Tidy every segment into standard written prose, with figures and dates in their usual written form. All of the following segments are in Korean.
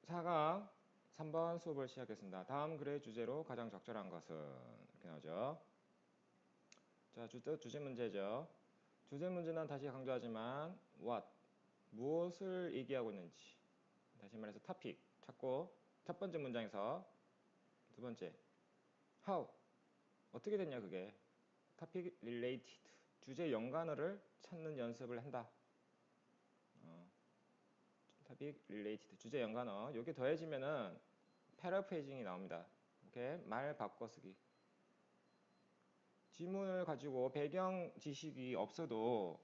4강 3번 수업을 시작했습니다. 다음 글의 주제로 가장 적절한 것은 이렇게 나오죠. 자, 주제 문제죠. 주제 문제는 다시 강조하지만 what 무엇을 얘기하고 있는지 다시 말해서 topic 찾고 첫 번째 문장에서 두 번째 how 어떻게 됐냐 그게 topic related 주제 연관어를 찾는 연습을 한다. topic related 주제 연관어 요게 더해지면은 paraphrasing이 나옵니다. 오케이 말 바꿔쓰기. 지문을 가지고 배경 지식이 없어도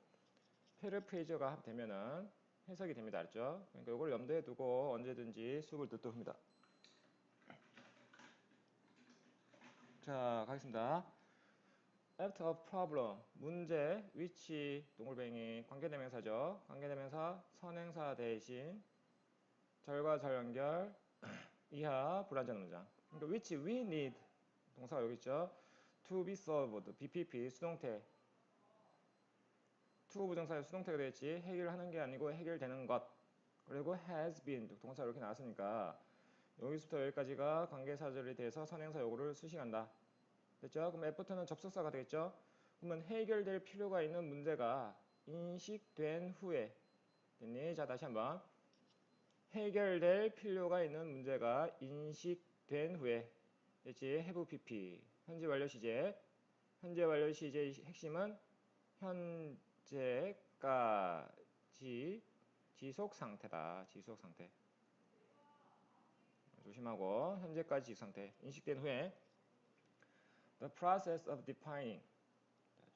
패러프레이저가 되면은 해석이 됩니다. 알죠? 그러니까 이걸 염두에 두고 언제든지 수업을 듣도록 합니다. 자, 가겠습니다. After a problem, 문제, which, 동글뱅이, 관계대명사죠. 관계대명사, 선행사 대신 절과 절 연결, 이하, 불완전 문장. 그러니까 which we need, 동사가 여기 있죠. To be solved, BPP, 수동태. to 부정사의 수동태가 되겠지. 해결하는 게 아니고 해결되는 것. 그리고 has been, 동사가 이렇게 나왔으니까 여기서부터 여기까지가 관계사절에 대해서 선행사 요구를 수식한다. 됐죠? 그럼 애프터는 접속사가 되겠죠? 그러면 해결될 필요가 있는 문제가 인식된 후에 됐니? 자, 다시 한번 해결될 필요가 있는 문제가 인식된 후에 됐지? have pp 현재 완료 시제 현재 완료 시제의 핵심은 현재까지 지속 상태다. 지속 상태 조심하고 현재까지 지속 상태 인식된 후에 the process of defining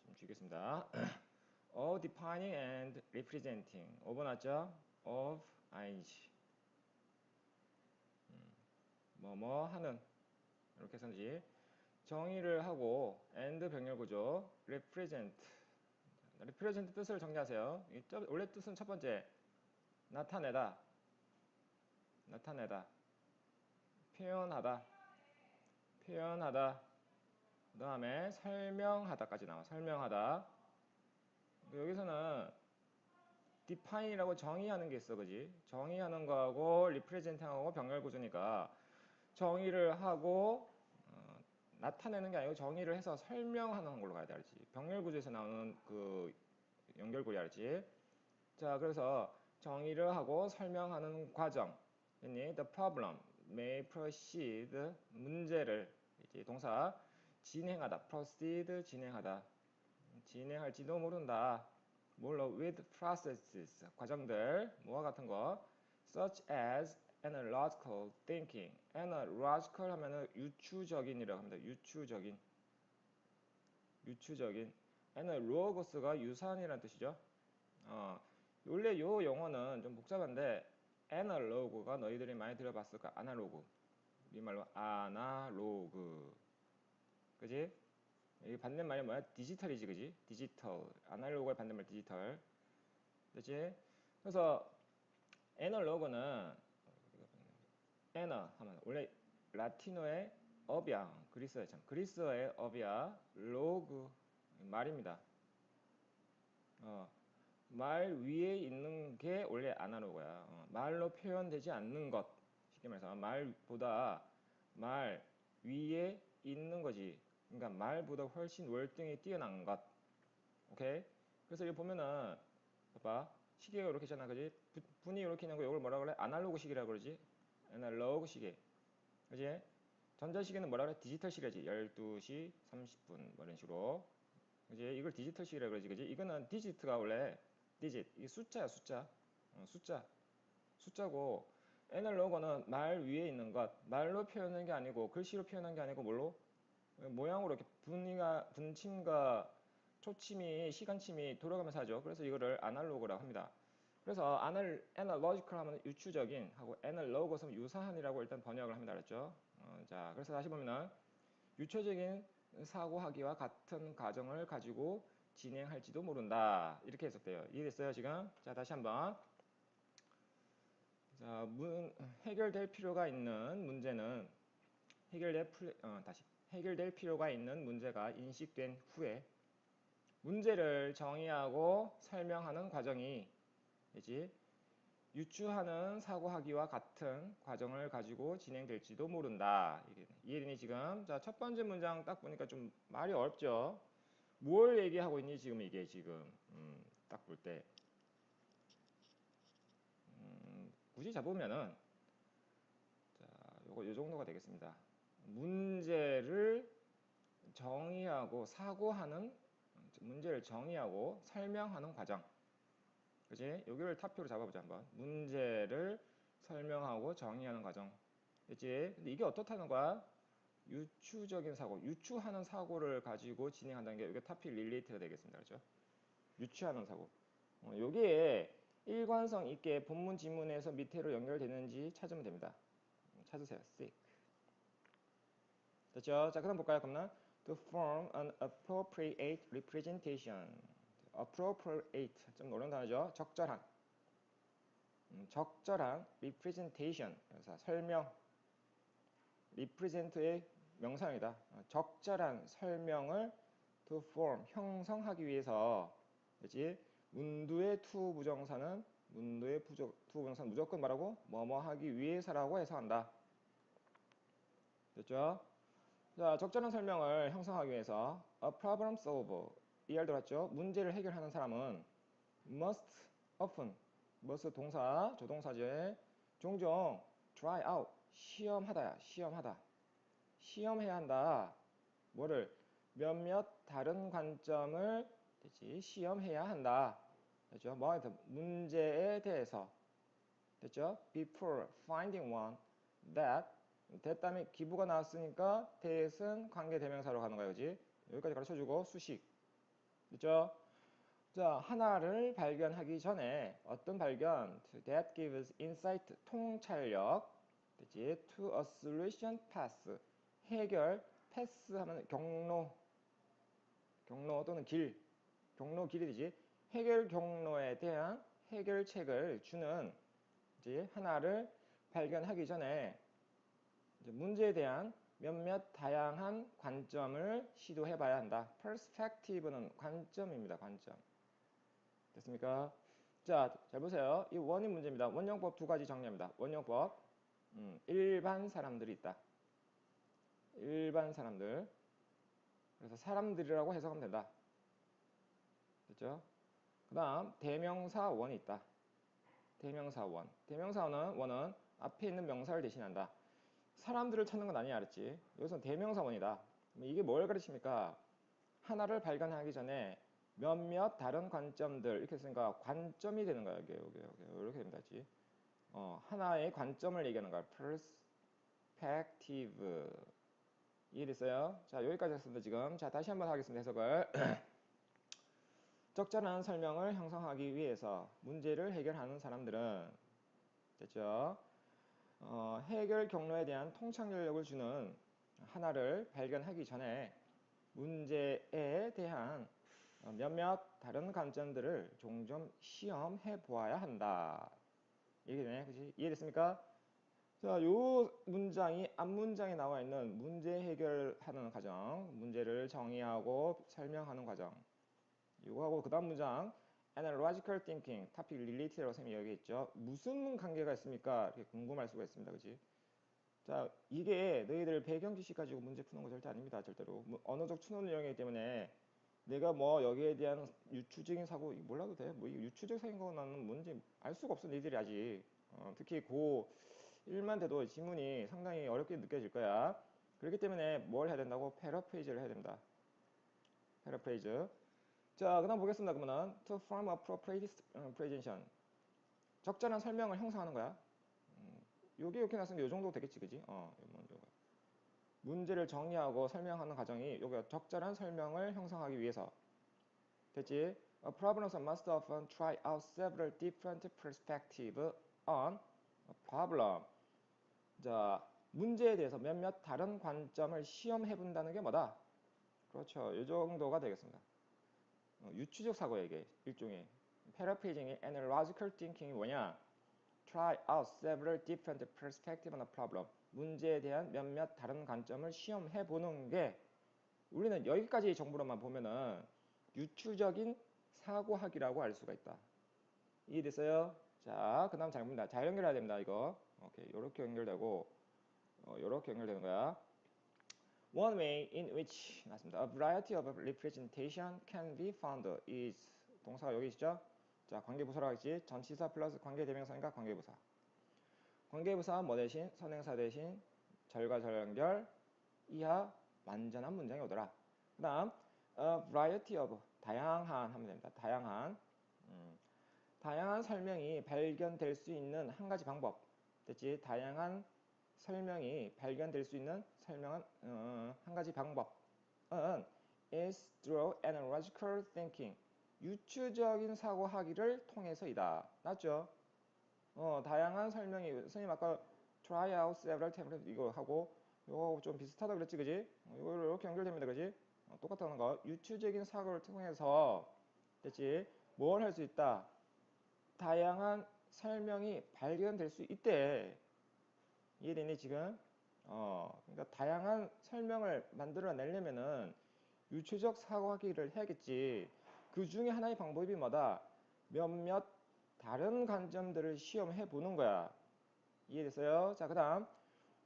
좀 주겠습니다. of defining and representing of 나왔죠? of ing 뭐뭐 하는 이렇게 해서지 정의를 하고 and 병렬 구조 represent 뜻을 정리하세요. 원래 뜻은 첫 번째 나타내다 표현하다 그 다음에 설명하다까지 나와. 설명하다. 여기서는 define이라고 정의하는 게 있어. 그지? 정의하는 거하고 represent하고 병렬 구조니까 정의를 하고 나타내는 게 아니고 정의를 해서 설명하는 걸로 가야 돼. 알지? 병렬 구조에서 나오는 그 연결고리 알지? 자, 그래서 정의를 하고 설명하는 과정. 됐니? The problem may proceed 문제를 이제 동사 진행하다. proceed 진행하다. 진행할지도 모른다. 뭘로? with processes 과정들 뭐와 같은 거 such as analytical thinking. analytical 하면은 유추적인이라고 합니다. 유추적인. analogus가 유사한이라는 뜻이죠. 원래 요 용어는 좀 복잡한데 애널로그가 너희들이 많이 들어봤을까? 아날로그. 우리말로 아날로그. 그지? 이 반대말이 뭐야? 디지털이지, 그지? 디지털. 아날로그의 반대말 디지털. 그지? 그래서 애널로그는 애너 하면 원래 라틴어의 업이야. 그리스어의 참. 그리스어의 업이야. 로그 말입니다. 말 위에 있는 게 원래 아날로그야. 말로 표현되지 않는 것. 쉽게 말해서 말보다 말 위에 있는 거지. 그러니까 말보다 훨씬 월등히 뛰어난 것. 오케이? 그래서 여기 보면은 봐봐. 시계가 이렇게 있잖아. 그지? 분이 이렇게 있는 거 이걸 뭐라 그래? 아날로그 시계라고 그러지? 아날로그 시계. 그지? 전자시계는 뭐라 그래? 디지털 시계지. 12시 30분 뭐 이런 식으로. 그지? 이걸 디지털 시계라고 그러지. 그지? 이거는 디지트가 원래 디짓 이 숫자야 숫자 숫자고 애널로그는 말 위에 있는 것 말로 표현하는 게 아니고 글씨로 표현하는 게 아니고 뭘로 모양으로 이렇게 분침과 초침이 시간침이 돌아가면서 하죠. 그래서 이거를 아날로그라고 합니다. 그래서 애널로지컬 하면 유추적인 하고 애널로그 하면 유사한이라고 일단 번역을 합니다. 그랬죠? 자 그래서 다시 보면은 유추적인 사고하기와 같은 과정을 가지고 진행할지도 모른다. 이렇게 해석돼요. 이해됐어요, 지금? 자, 다시 한번. 자, 해결될 필요가 있는 문제는 해결될 필요가 있는 문제가 인식된 후에 문제를 정의하고 설명하는 과정이 되지. 유추하는 사고하기와 같은 과정을 가지고 진행될지도 모른다. 이해되니 지금? 자, 첫 번째 문장 딱 보니까 좀 말이 어렵죠? 뭘 얘기하고 있니 지금 이게 지금 딱 볼 때 굳이 잡으면은 자, 요거 요 정도가 되겠습니다. 문제를 정의하고 사고하는 문제를 정의하고 설명하는 과정. 그지? 여기를 탑표로 잡아보자 한번. 문제를 설명하고 정의하는 과정. 그치? 근데 이게 어떻다는 거야? 유추적인 사고, 유추하는 사고를 가지고 진행한다는 게 이게 탑필 릴레이트가 되겠습니다. 그렇죠? 유추하는 사고. 여기에 일관성 있게 본문 지문에서 밑으로 연결되는지 찾으면 됩니다. 찾으세요. seek. 됐죠? 자, 그럼 볼까요? 그러면 to form an appropriate representation. appropriate 좀 어려운 단어죠. 적절한. 적절한 representation. 그래서 설명. represent의 명사형이다. 적절한 설명을 to form 형성하기 위해서, 그렇지? 문두의 to 부정사는 to 부정사는 무조건 말하고 뭐뭐 하기 위해서라고 해석한다. 됐죠? 자, 적절한 설명을 형성하기 위해서 a problem solver 이해를 들었죠? 문제를 해결하는 사람은 must often must 동사 조동사제 종종 try out 시험하다야 시험하다 시험해야 한다. 뭐를 몇몇 다른 관점을 됐지? 시험해야 한다. 됐죠? 뭐에 대해 문제에 대해서 됐죠? Before finding one that 됐다음에 기부가 나왔으니까 that은 관계대명사로 가는 거야, 그지? 여기까지 가르쳐주고 수식 됐죠? 자, 하나를 발견하기 전에 어떤 발견? That gives insight 통찰력 됐지? To a solution path 해결 패스 하면 경로 또는 길 경로 길이 되지. 해결 경로에 대한 해결책을 주는 이제 하나를 발견하기 전에 이제 문제에 대한 몇몇 다양한 관점을 시도해 봐야 한다. perspective는 관점입니다. 관점. 됐습니까? 자, 잘 보세요. 이 원인 문제입니다. 원형법 두 가지 정리합니다. 원형법. 일반 사람들이 있다. 일반 사람들. 그래서 사람들이라고 해석하면 된다. 됐죠? 그 다음 대명사 원이 있다. 대명사 원. 대명사 원은 앞에 있는 명사를 대신한다. 사람들을 찾는 건 아니야, 알았지? 여기서 대명사 원이다. 이게 뭘 가르칩니까? 하나를 발견하기 전에 몇몇 다른 관점들 이렇게 했으니까 관점이 되는 거야. 이게 이렇게 됩니다. 하나의 관점을 얘기하는 거야. perspective. 이해됐어요? 자, 여기까지 했습니다. 지금. 자, 다시 한번 하겠습니다. 해석을. 적절한 설명을 형성하기 위해서 문제를 해결하는 사람들은 됐죠? 해결 경로에 대한 통찰력을 주는 하나를 발견하기 전에 문제에 대한 몇몇 다른 관점들을 종종 시험해 보아야 한다. 이해되네? 그치? 이해됐습니까? 자, 요 문장이 앞 문장에 나와 있는 문제 해결하는 과정, 문제를 정의하고 설명하는 과정. 이거하고 그 다음 문장 Analogical Thinking, Topic Related라고 쌤이 여기있죠. 무슨 관계가 있습니까? 이렇게 궁금할 수가 있습니다. 그치? 자, 이게 너희들 배경 지식 가지고 문제 푸는 거 절대 아닙니다. 절대로. 언어적 추론 내용이기 때문에 내가 뭐 여기에 대한 유추적인 사고 몰라도 돼. 뭐 유추적 사고는 뭔지 알 수가 없어. 너희들이 아직. 특히 고 1만 돼도 지문이 상당히 어렵게 느껴질 거야. 그렇기 때문에 뭘 해야 된다고? 패러프레이즈를 해야 된다. 패러프레이즈. 자, 그 다음 보겠습니다. 그러면은 to form appropriate presentation. 적절한 설명을 형성하는 거야. 요게 이렇게 나왔으니까 요 정도 되겠지, 그지? 문제를 정리하고 설명하는 과정이 요게 적절한 설명을 형성하기 위해서. 됐지? A problem must often try out several different perspectives on a problem. 자, 문제에 대해서 몇몇 다른 관점을 시험해 본다는 게 뭐다? 그렇죠. 요 정도가 되겠습니다. 유추적 사고에게 일종의 paraphrasing의 analogical thinking이 뭐냐? Try out several different perspectives on a problem. 문제에 대한 몇몇 다른 관점을 시험해 보는 게 우리는 여기까지 정보로만 보면은 유추적인 사고학이라고 알 수가 있다. 이해됐어요? 자, 그 다음 잘 봅니다. 잘 연결해야 됩니다, 이거. 오케이, 요렇게 연결되고, 요렇게 연결되는 거야. One way in which, 맞습니다. A variety of representation can be found is, 동사가 여기 있죠? 자, 관계부사라고 했지? 전치사 플러스 관계대명사니까 관계부사. 관계부사 뭐 대신? 선행사 대신 절과 절 연결, 이하 완전한 문장이 오더라. 그 다음 a variety of 다양한 하면 됩니다. 다양한 다양한 설명이 발견될 수 있는 한 가지 방법 됐지? 다양한 설명이 발견될 수 있는 설명은 한 가지 방법은 is through analogical thinking 유추적인 사고하기를 통해서이다. 맞죠? 다양한 설명이 선생님 아까 try out several times 이거 하고 이거 좀 비슷하다 그랬지 그지? 이거 이렇게 연결됩니다 그지? 똑같다는 거 유추적인 사고를 통해서 됐지? 뭘 할 수 있다? 다양한 설명이 발견될 수 있대. 이해되니 지금? 그러니까 다양한 설명을 만들어내려면은 유추적 사고하기를 해야겠지. 그 중에 하나의 방법이 뭐다? 몇몇 다른 관점들을 시험해 보는 거야. 이해됐어요? 자, 그 다음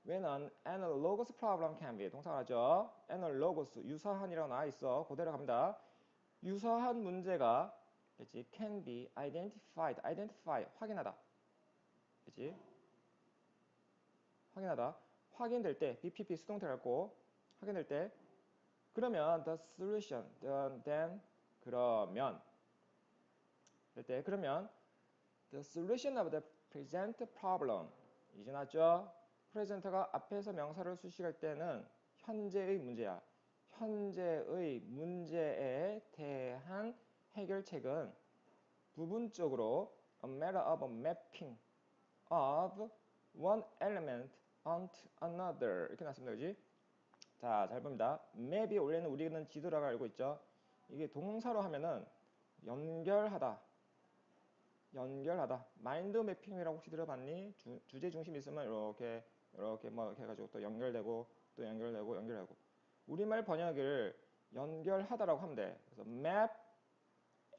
When an analogous problem can be 동사가 나죠? analogous 유사한이라고 나와 있어. 그대로 갑니다. 유사한 문제가 그치? can be identified identify 확인하다. 그치? 확인하다. 확인될 때 BPP 수동태 갖고 확인될 때 그러면 the solution then 그러면 될 때 그러면 the solution of the present problem 이제 나왔죠? 프레젠터가 앞에서 명사를 수식할 때는 현재의 문제야. 현재의 문제에 대한 해결책은 부분적으로 a matter of mapping of one element onto another 이렇게 나왔습니다. 그지? 자, 잘 봅니다. 맵이 원래는 우리는 지도라고 알고 있죠. 이게 동사로 하면은 연결하다. 연결하다. 마인드 매핑이라고 혹시 들어봤니? 주제 중심 있으면 이렇게 뭐 이렇게 해가지고 또 연결되고 또 연결되고 연결하고. 우리말 번역을 연결하다라고 하면 돼. 그래서 map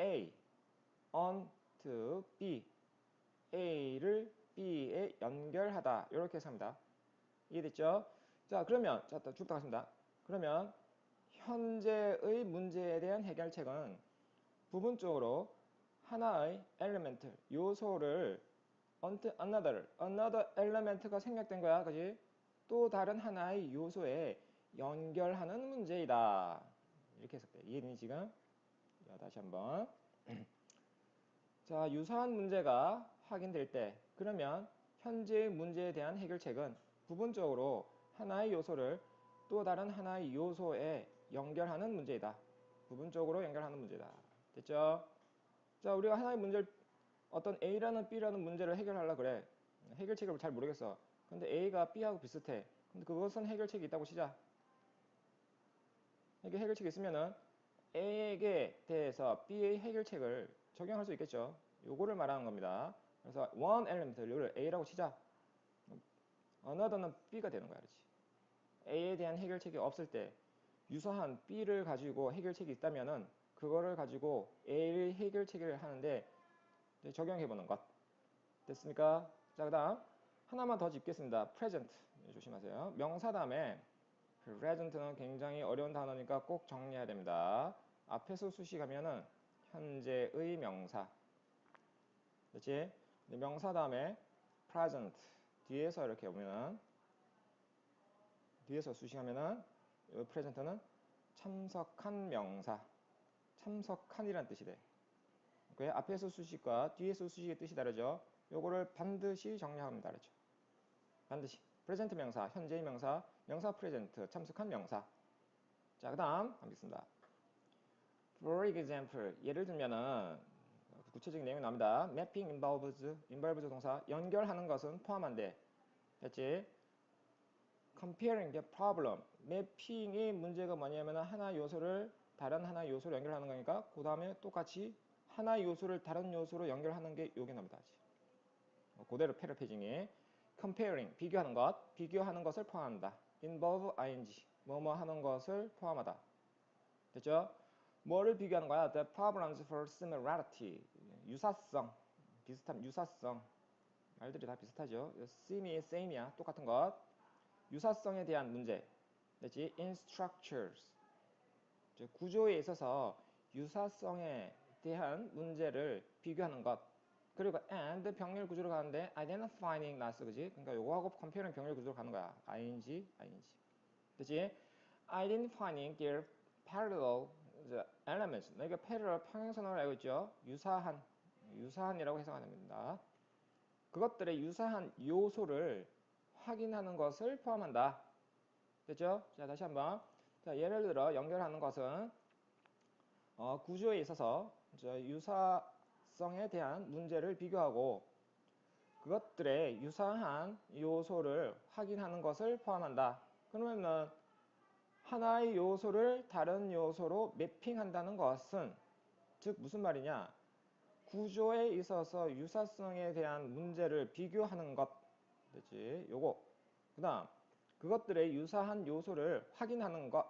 A onto B. A를 B에 연결하다. 이렇게 해서 합니다. 이해됐죠? 자, 그러면 쭉 가겠습니다. 그러면 현재의 문제에 대한 해결책은 부분적으로 하나의 엘리멘트, 요소를 onto another element가 생략된 거야. 그지? 또 다른 하나의 요소에 연결하는 문제이다. 이렇게 해석돼. 이해되니 지금? 자, 다시 한번. 자, 유사한 문제가 확인될 때 그러면 현재의 문제에 대한 해결책은 부분적으로 하나의 요소를 또 다른 하나의 요소에 연결하는 문제이다. 부분적으로 연결하는 문제다. 됐죠? 자, 우리가 하나의 문제를 어떤 A라는 B라는 문제를 해결하려 그래. 해결책을 잘 모르겠어. 근데 A가 B하고 비슷해. 근데 그것은 해결책이 있다고 치자. 이게 해결책이 있으면은 A에게 대해서 B의 해결책을 적용할 수 있겠죠. 요거를 말하는 겁니다. 그래서 one element를 A라고 치자. another는 B가 되는 거야. 그렇지? A에 대한 해결책이 없을 때 유사한 B를 가지고 해결책이 있다면은 그거를 가지고 A의 해결책을 하는데 적용해 보는 것. 됐습니까? 자, 그다음 하나만 더 짚겠습니다. present. 조심하세요. 명사 다음에 present는 굉장히 어려운 단어니까 꼭 정리해야 됩니다. 앞에서 수식하면은 현재의 명사. 그렇지? 명사 다음에 present 뒤에서 이렇게 보면은 뒤에서 수식하면은 이 present는 참석한 명사. 참석한이란 뜻이 돼. 그 앞에서 수식과 뒤에서 수식의 뜻이 다르죠. 요거를 반드시 정리하면 다르죠. 반드시. 프레젠트 명사, 현재의 명사, 명사 프레젠트, 참석한 명사. 자, 그 다음 가겠습니다. For example, 예를 들면은 구체적인 내용이 나옵니다. Mapping involves 동사, 연결하는 것은 포함한데, 됐지? Comparing the problem, 매핑의 문제가 뭐냐면은 하나 요소를 다른 하나 요소로 연결하는 거니까 그 다음에 똑같이 하나 요소를 다른 요소로 연결하는 게 요게 나옵니다. 그대로 패러페이징이 comparing 비교하는 것, 비교하는 것을 포함한다. involve ing 뭐뭐 하는 것을 포함하다. 됐죠? 뭐를 비교하는 거야? The problems for similarity 유사성 비슷함, 유사성. 말들이 다 비슷하죠. same이야. 똑같은 것. 유사성에 대한 문제. 됐지? in structures. 구조에 있어서 유사성에 대한 문제를 비교하는 것. 그리고 and 병렬 구조로 가는데 identifying 나왔어, 그지? 그러니까 요거하고 comparing 병렬 구조로 가는 거야. ing. 그치? identifying their parallel elements. 이게 parallel 평행선을 알고 있죠? 유사한이라고 해석하는 겁니다. 그것들의 유사한 요소를 확인하는 것을 포함한다. 됐죠? 자, 다시 한번. 자, 예를 들어 연결하는 것은 구조에 있어서 유사성에 대한 문제를 비교하고 그것들의 유사한 요소를 확인하는 것을 포함한다. 그러면은 하나의 요소를 다른 요소로 매핑한다는 것은 즉 무슨 말이냐? 구조에 있어서 유사성에 대한 문제를 비교하는 것. 됐지? 요거. 그다음 그것들의 유사한 요소를 확인하는 것.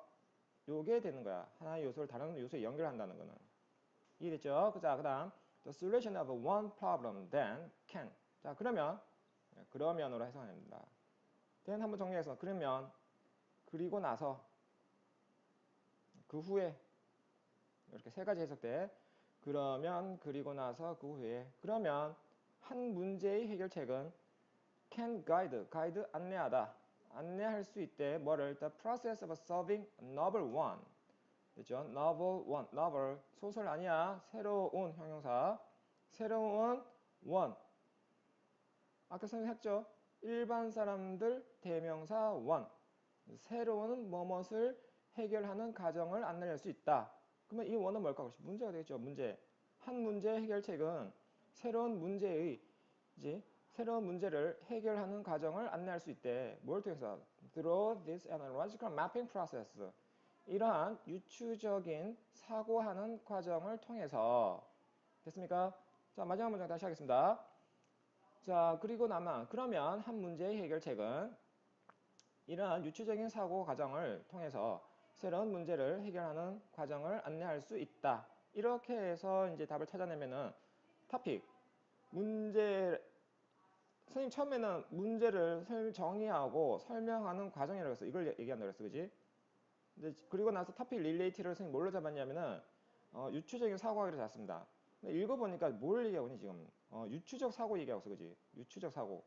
요게 되는 거야. 하나의 요소를 다른 요소에 연결한다는 거는. 이해됐죠? 자, 그다음 the solution of one problem then can. 자, 그러면으로 해석하면 됩니다. then 한번 정리해서 그러면 그리고 나서 그 후에 이렇게 세 가지 해석돼. 그러면 그리고 나서 그 후에 그러면 한 문제의 해결책은 can guide 안내하다. 안내할 수 있대. 뭐를? The process of solving a novel one. 됐죠? novel 소설 아니야. 새로운 형용사. 새로운 one. 아까 설명했죠? 일반 사람들 대명사 one. 새로운 뭐뭇을 해결하는 과정을 안내할 수 있다. 그러면 이 원은 뭘까? 문제가 되겠죠. 문제. 한 문제의 해결책은 새로운 문제를 해결하는 과정을 안내할 수 있대. 뭘 통해서? Through this analogical mapping process. 이러한 유추적인 사고하는 과정을 통해서. 됐습니까? 자, 마지막 문장 다시 하겠습니다. 자, 그러면 한 문제의 해결책은 이러한 유추적인 사고 과정을 통해서 새로운 문제를 해결하는 과정을 안내할 수 있다. 이렇게 해서 이제 답을 찾아내면은 토픽, 문제, 선생님 처음에는 문제를 정의하고 설명하는 과정이라고 했어. 이걸 얘기한다고 했어. 그지? 그리고 나서 토픽 릴레이티를 선생님 뭘로 잡았냐면은 유추적인 사고하기로 잡았습니다. 근데 읽어보니까 뭘 얘기하고 있니 지금? 유추적 사고 얘기하고 있어. 그지? 유추적 사고.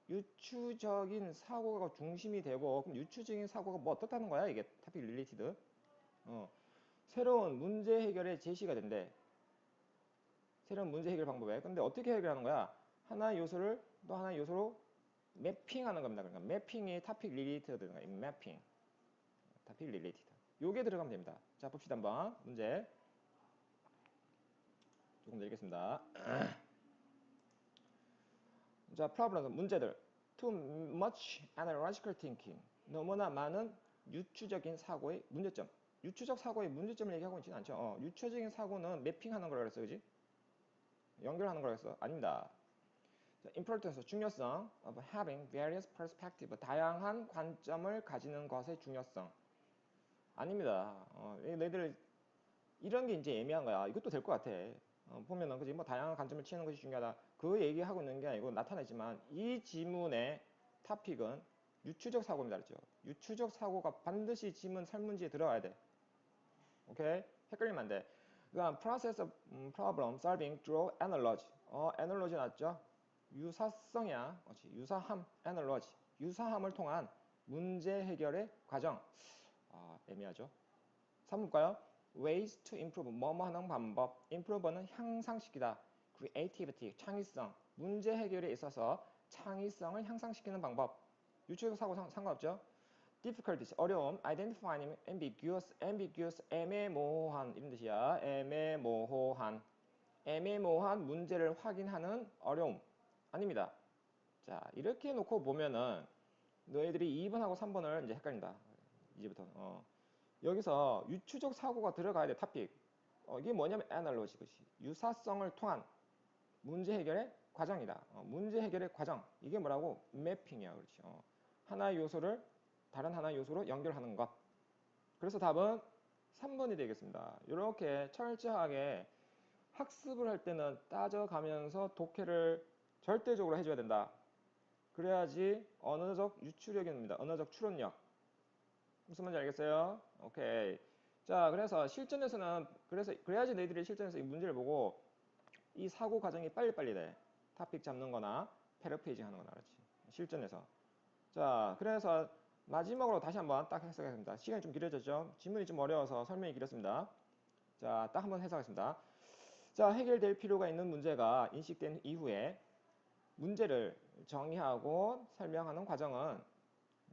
유추적인 사고가 중심이 되고 그럼 유추적인 사고가 뭐 어떻다는 거야? 이게 토픽 릴레이티드. 새로운 문제 해결의 제시가 된대. 새로운 문제 해결 방법에. 근데 어떻게 해결하는 거야? 하나의 요소를 또 하나의 요소로 매핑하는 겁니다. 그러니까 매핑이 토픽 릴레이티드 되는 거야. 매핑. 토픽 릴레이티드. 요게 들어가면 됩니다. 자, 봅시다 한번. 문제. 조금 내리겠습니다. 자, 프로블럼 문제들. Too much analytical thinking. 너무나 많은 유추적인 사고의 문제점. 유추적 사고의 문제점을 얘기하고 있지는 않죠. 유추적인 사고는 매핑하는 거라 그랬어, 그지? 연결하는 거라 그랬어. 아닙니다. 자, importance, 중요성 of having various perspective, 다양한 관점을 가지는 것의 중요성. 아닙니다. 너희들 이런 게 이제 애매한 거야. 이것도 될 것 같아. 보면은 그지 뭐 다양한 관점을 치는 것이 중요하다. 그 얘기하고 있는 게 아니고 나타내지만 이 지문의 토픽은 유추적 사고입니다. 그렇죠? 유추적 사고가 반드시 지문 설문지에 들어가야 돼. 오케이? 헷갈리면 안 돼. 그다음 process of problem solving through analogy. analogy 나왔죠? 유사성이야. 그렇지? 유사함, analogy. 유사함을 통한 문제 해결의 과정. 애매하죠? 3번 볼까요? ways to improve 뭐뭐 하는 방법. improve는 향상시키다. creativity 창의성. 문제 해결에 있어서 창의성을 향상시키는 방법. 유추적 사고 상관없죠? difficulties 어려움. identifying ambiguous 애매모호한 이런 뜻이야. 애매모호한 문제를 확인하는 어려움. 아닙니다. 자, 이렇게 놓고 보면은 너희들이 2번하고 3번을 이제 헷갈린다. 이제부터. 여기서 유추적 사고가 들어가야 돼. 토픽. 이게 뭐냐면 애널로지 것이 유사성을 통한 문제 해결의 과정이다. 문제 해결의 과정. 이게 뭐라고? 매핑이야. 그렇지. 하나의 요소를 다른 하나의 요소로 연결하는 것. 그래서 답은 3번이 되겠습니다. 이렇게 철저하게 학습을 할 때는 따져가면서 독해를 절대적으로 해줘야 된다. 그래야지 언어적 유추력이 옵니다. 언어적 추론력. 무슨 말인지 알겠어요? 오케이. 자, 그래서 실전에서는 그래야지 너희들이 실전에서 이 문제를 보고 이 사고 과정이 빨리빨리 돼. 토픽 잡는 거나 패러페이징 하는 거나 그렇지. 실전에서. 자, 그래서 마지막으로 다시 한번 딱 해석하겠습니다. 시간이 좀 길어졌죠? 지문이 좀 어려워서 설명이 길었습니다. 자, 딱 한번 해석하겠습니다. 자, 해결될 필요가 있는 문제가 인식된 이후에 문제를 정의하고 설명하는 과정은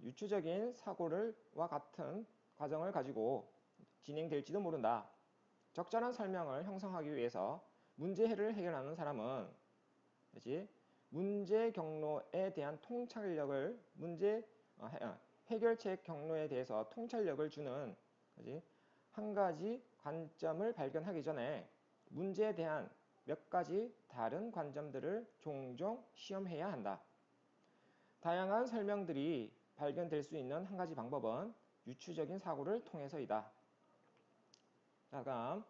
유추적인 사고를와 같은 과정을 가지고 진행될지도 모른다. 적절한 설명을 형성하기 위해서 문제를 해결하는 사람은 그렇지? 문제 경로에 대한 통찰력을 해결책 경로에 대해서 통찰력을 주는 그렇지? 한 가지 관점을 발견하기 전에 문제에 대한 몇 가지 다른 관점들을 종종 시험해야 한다. 다양한 설명들이 발견될 수 있는 한 가지 방법은 유추적인 사고를 통해서이다. 자, 그럼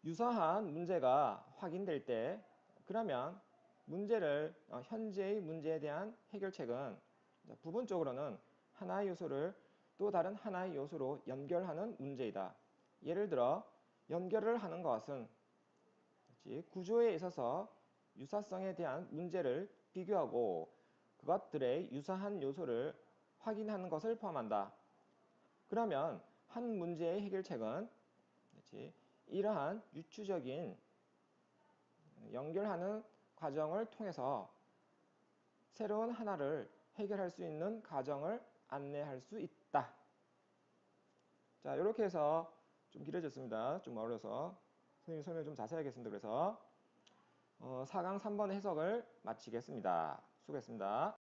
유사한 문제가 확인될 때 그러면 문제를 현재의 문제에 대한 해결책은 부분적으로는 하나의 요소를 또 다른 하나의 요소로 연결하는 문제이다. 예를 들어 연결을 하는 것은 구조에 있어서 유사성에 대한 문제를 비교하고 그것들의 유사한 요소를 확인하는 것을 포함한다. 그러면 한 문제의 해결책은 이러한 유추적인 연결하는 과정을 통해서 새로운 하나를 해결할 수 있는 과정을 안내할 수 있다. 자, 이렇게 해서 좀 길어졌습니다. 좀 어려서 선생님 설명 좀 자세하게 했습니다. 그래서 4강 3번 해석을 마치겠습니다. 수고했습니다.